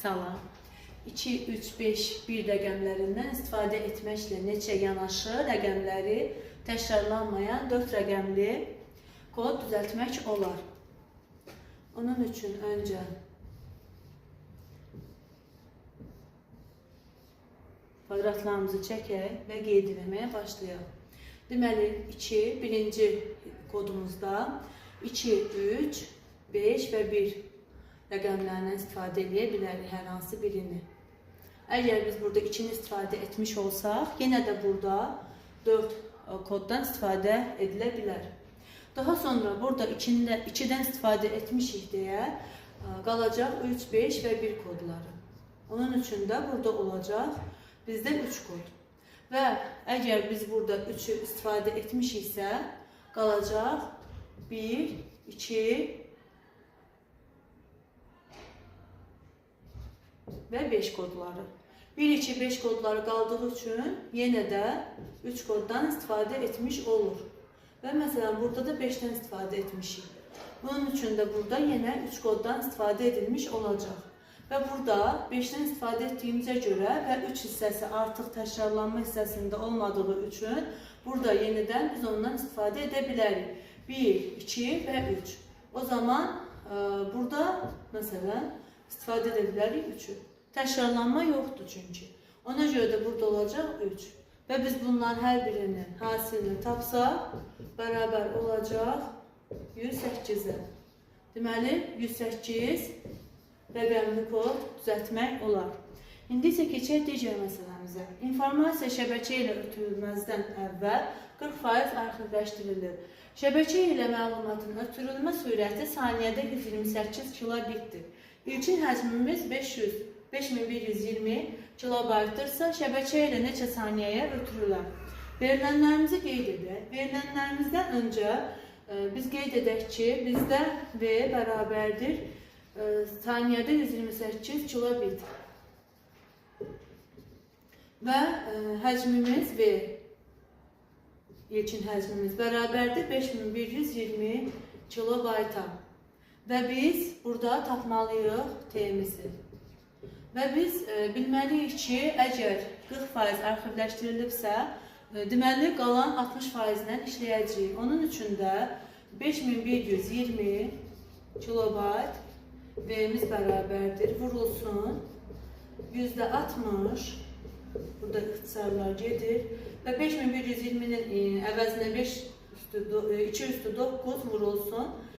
salam. 2, 3, 5, 1 rəqəmlərindən istifadə etməklə neçə yanaşı rəqəmləri təkrarlanmayan 4 rəqəmli kod düzəltmək olar. Onun üçün öncə kvadratlarımızı çəkək və qeyd etməyə başlayaq. Deməli, 2, birinci kodumuzda 2, 3, 5 və 1 rəqəmlərindən istifadə edə bilərik hər hansı birini. Əgər biz burada 2-ni istifadə etmiş olsaq, yenə də burada 4 koddan istifadə edilə bilər. Daha sonra burada 2-dən istifadə etmişik deyə qalacaq 3, 5 və 1 kodları. Onun üçün də burada olacaq bizdə 3 kod. Və əgər biz burada 3-ü istifadə etmişiksə, qalacaq 1, 2 və 5 kodları. 1, 2, 5 kodları qaldığı üçün yenə də 3 koddan istifadə etmiş olur. Və məsələn, burada da 5-dən istifadə etmişik. Bunun üçün də burada yenə 3 koddan istifadə edilmiş olacaq. Və burada 5-dən istifadə etdiyimizə görə və 3 hissəsi artıq təkrarlanma hissəsində olmadığı üçün burada yenidən biz ondan istifadə edə bilərik. 1, 2 və 3. O zaman burada məsələn istifadə edə bilərik 3-ü. Təkrarlanma yoxdur çünki. Ona görə də burada olacaq 3. Və biz bunların hər birinin hasilini tapsaq, bərabər olacaq 108-ə. Deməli, 108 rəqəmli kod düzəltmək olar. İndi isə keçək digər məsələmizə. İnformasiya şəbəkə ilə ötürülməzdən əvvəl 40% arxivləşdirilir. Şəbəkə ilə məlumatın ötürülmə sürəti saniyədə 128 kilobitdir. İlkin həcmimiz 5120 kilobaytdırsa, şəbəkə ilə neçə saniyəyə ötürülər? Verilənlərimizi qeyd edək. Verilənlərimizdən öncə biz qeyd edək ki, bizdə V bərabərdir saniyədə 128 kilobit. Və həcmimiz V, ilkin həcmimiz bərabərdir 5120 kilobayta. Və biz burada tapmalıyıq T-mizi. Və biz bilməliyik ki, əgər 40% arxivləşdirilibsə, deməli qalan 60%-lə işləyəcəyik. Onun üçün də 5120 kilobayt V-miz bərabərdir, vurulsun %60, burada ixtisarlar gedir və 5120-nin əvəzinə 2 üstü 9 vurulsun